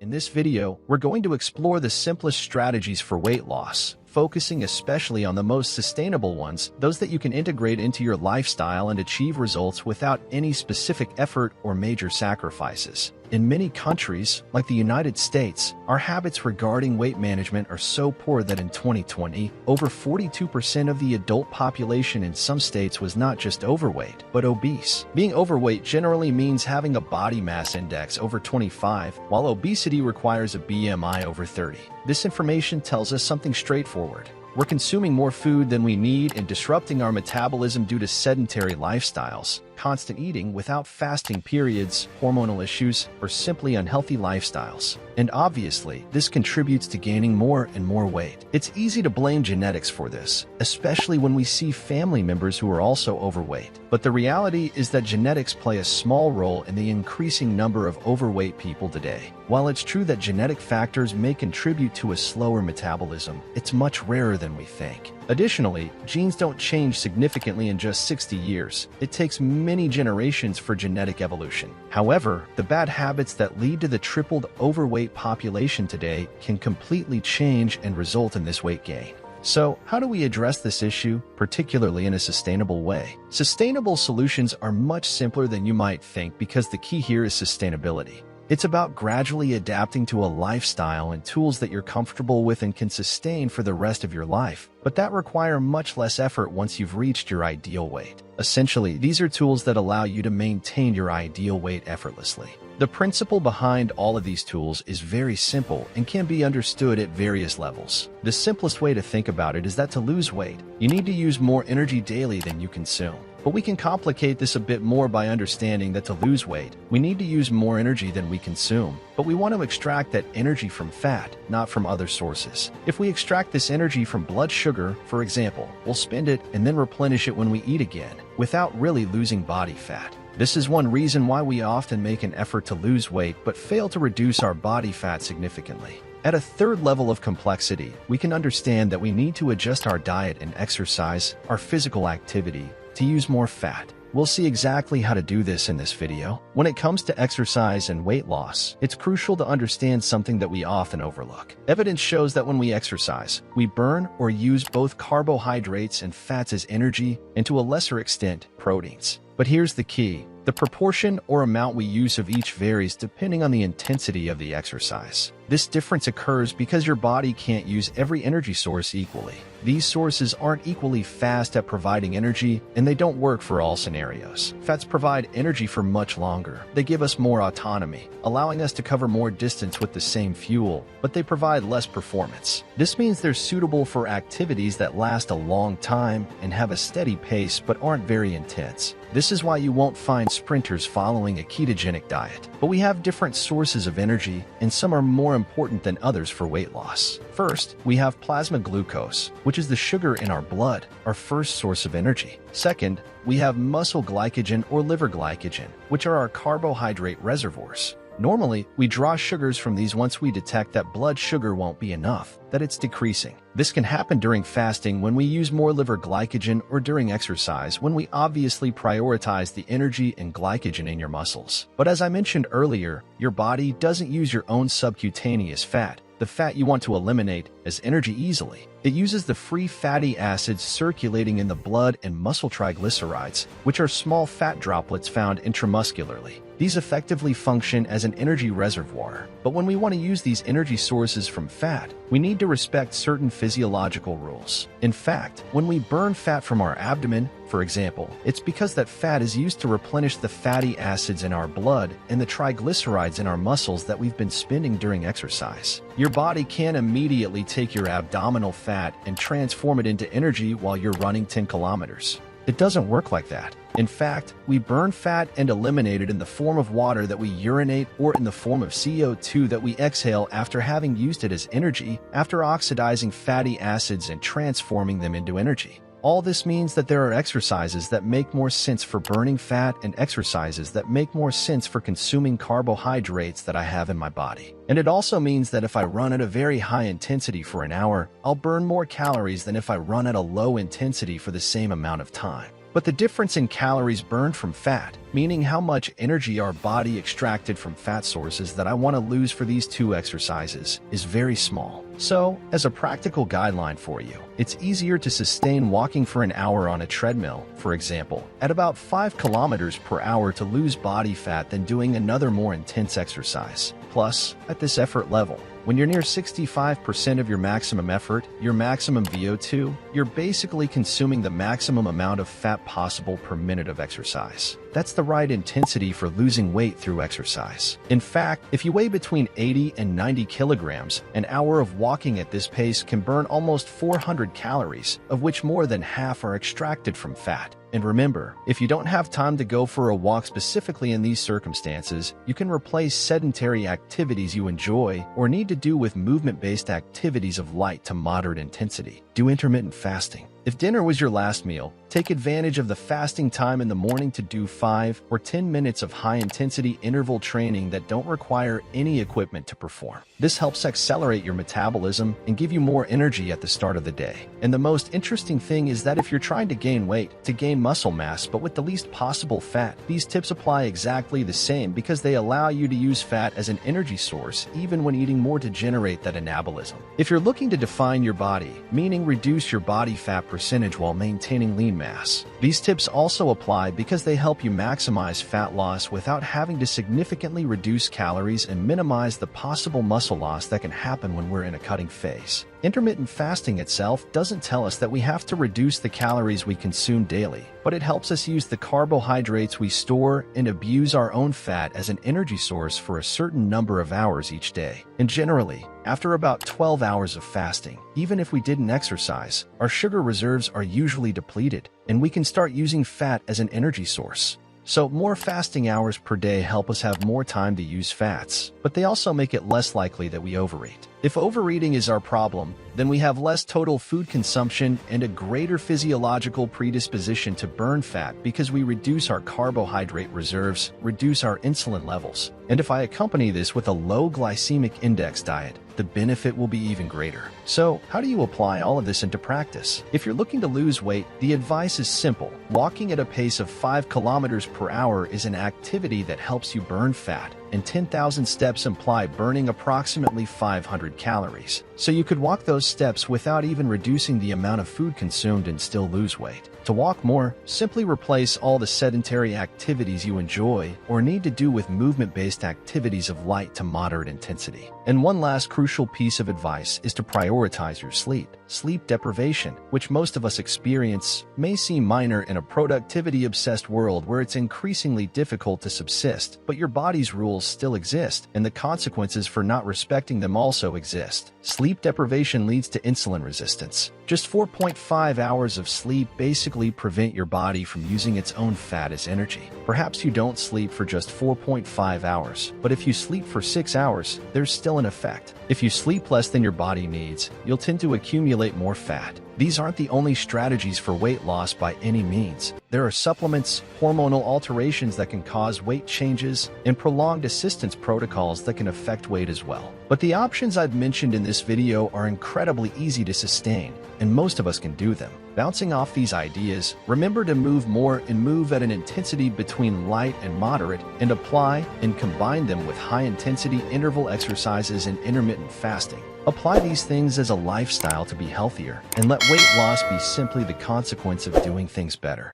In this video, we're going to explore the simplest strategies for weight loss, focusing especially on the most sustainable ones, those that you can integrate into your lifestyle and achieve results without any specific effort or major sacrifices. In many countries, like the United States, our habits regarding weight management are so poor that in 2020, over 42% of the adult population in some states was not just overweight, but obese. Being overweight generally means having a body mass index over 25, while obesity requires a BMI over 30. This information tells us something straightforward. We're consuming more food than we need and disrupting our metabolism due to sedentary lifestyles, constant eating without fasting periods, hormonal issues, or simply unhealthy lifestyles. And obviously, this contributes to gaining more and more weight. It's easy to blame genetics for this, especially when we see family members who are also overweight. But the reality is that genetics play a small role in the increasing number of overweight people today. While it's true that genetic factors may contribute to a slower metabolism, it's much rarer than we think. Additionally, genes don't change significantly in just 60 years. It takes many generations for genetic evolution. However, the bad habits that lead to the tripled overweight population today can completely change and result in this weight gain. So, how do we address this issue, particularly in a sustainable way? Sustainable solutions are much simpler than you might think because the key here is sustainability. It's about gradually adapting to a lifestyle and tools that you're comfortable with and can sustain for the rest of your life, but that require much less effort once you've reached your ideal weight. Essentially, these are tools that allow you to maintain your ideal weight effortlessly. The principle behind all of these tools is very simple and can be understood at various levels. The simplest way to think about it is that to lose weight, you need to use more energy daily than you consume. But we can complicate this a bit more by understanding that to lose weight, we need to use more energy than we consume. But we want to extract that energy from fat, not from other sources. If we extract this energy from blood sugar, for example, we'll spend it and then replenish it when we eat again, without really losing body fat. This is one reason why we often make an effort to lose weight but fail to reduce our body fat significantly. At a third level of complexity, we can understand that we need to adjust our diet and exercise, our physical activity, to use more fat. We'll see exactly how to do this in this video. When it comes to exercise and weight loss, it's crucial to understand something that we often overlook. Evidence shows that when we exercise, we burn or use both carbohydrates and fats as energy, and to a lesser extent, proteins. But here's the key. The proportion or amount we use of each varies depending on the intensity of the exercise. This difference occurs because your body can't use every energy source equally. These sources aren't equally fast at providing energy, and they don't work for all scenarios. Fats provide energy for much longer. They give us more autonomy, allowing us to cover more distance with the same fuel, but they provide less performance. This means they're suitable for activities that last a long time and have a steady pace but aren't very intense. This is why you won't find sprinters following a ketogenic diet. But we have different sources of energy, and some are more important than others for weight loss. First, we have plasma glucose, which is the sugar in our blood, our first source of energy. Second, we have muscle glycogen or liver glycogen, which are our carbohydrate reservoirs. Normally, we draw sugars from these once we detect that blood sugar won't be enough, that it's decreasing. This can happen during fasting when we use more liver glycogen or during exercise when we obviously prioritize the energy and glycogen in your muscles. But as I mentioned earlier, your body doesn't use your own subcutaneous fat, the fat you want to eliminate, as energy easily. It uses the free fatty acids circulating in the blood and muscle triglycerides, which are small fat droplets found intramuscularly. These effectively function as an energy reservoir. But when we want to use these energy sources from fat, we need to respect certain physiological rules. In fact, when we burn fat from our abdomen, for example, it's because that fat is used to replenish the fatty acids in our blood and the triglycerides in our muscles that we've been spending during exercise. Your body can't immediately take your abdominal fat and transform it into energy while you're running 10 kilometers. It doesn't work like that. In fact, we burn fat and eliminate it in the form of water that we urinate or in the form of CO2 that we exhale after having used it as energy, after oxidizing fatty acids and transforming them into energy. All this means that there are exercises that make more sense for burning fat and exercises that make more sense for consuming carbohydrates that I have in my body. And it also means that if I run at a very high intensity for an hour, I'll burn more calories than if I run at a low intensity for the same amount of time. But the difference in calories burned from fat, meaning how much energy our body extracted from fat sources that I want to lose for these two exercises, is very small. So, as a practical guideline for you, it's easier to sustain walking for an hour on a treadmill, for example, at about 5 kilometers per hour to lose body fat than doing another more intense exercise. Plus, at this effort level, when you're near 65% of your maximum effort, your maximum VO2, you're basically consuming the maximum amount of fat possible per minute of exercise. That's the right intensity for losing weight through exercise. In fact, if you weigh between 80 and 90 kilograms, an hour of walking at this pace can burn almost 400 calories, of which more than half are extracted from fat. And remember, if you don't have time to go for a walk specifically in these circumstances, you can replace sedentary activities you enjoy or need to do with movement-based activities of light to moderate intensity. Do intermittent fasting. If dinner was your last meal, take advantage of the fasting time in the morning to do 5 or 10 minutes of high-intensity interval training that don't require any equipment to perform. This helps accelerate your metabolism and give you more energy at the start of the day. And the most interesting thing is that if you're trying to gain weight, to gain muscle mass but with the least possible fat, these tips apply exactly the same because they allow you to use fat as an energy source even when eating more to generate that anabolism. If you're looking to define your body, meaning reduce your body fat percentage while maintaining lean mass, these tips also apply because they help you maximize fat loss without having to significantly reduce calories and minimize the possible muscle loss that can happen when we're in a cutting phase. Intermittent fasting itself doesn't tell us that we have to reduce the calories we consume daily, but it helps us use the carbohydrates we store and abuse our own fat as an energy source for a certain number of hours each day. And generally, after about 12 hours of fasting, even if we didn't exercise, our sugar reserves are usually depleted, and we can start using fat as an energy source. So more fasting hours per day help us have more time to use fats, but they also make it less likely that we overeat. If overeating is our problem, then we have less total food consumption and a greater physiological predisposition to burn fat because we reduce our carbohydrate reserves, reduce our insulin levels. And if I accompany this with a low glycemic index diet, the benefit will be even greater. So, how do you apply all of this into practice? If you're looking to lose weight, the advice is simple. Walking at a pace of 5 kilometers per hour is an activity that helps you burn fat, and 10,000 steps imply burning approximately 500 calories. So you could walk those steps without even reducing the amount of food consumed and still lose weight. To walk more, simply replace all the sedentary activities you enjoy or need to do with movement-based activities of light to moderate intensity. And one last crucial piece of advice is to prioritize your sleep. Sleep deprivation, which most of us experience, may seem minor in a productivity-obsessed world where it's increasingly difficult to subsist, but your body's rules still exist, and the consequences for not respecting them also exist. Sleep deprivation leads to insulin resistance. Just 4.5 hours of sleep basically prevent your body from using its own fat as energy. Perhaps you don't sleep for just 4.5 hours, but if you sleep for 6 hours, there's still an effect. If you sleep less than your body needs, you'll tend to accumulate more fat. These aren't the only strategies for weight loss by any means. There are supplements, hormonal alterations that can cause weight changes, and prolonged assistance protocols that can affect weight as well. But the options I've mentioned in this video are incredibly easy to sustain, and most of us can do them. Bouncing off these ideas, remember to move more and move at an intensity between light and moderate, and apply and combine them with high-intensity interval exercises and intermittent fasting. Apply these things as a lifestyle to be healthier, and let weight loss be simply the consequence of doing things better.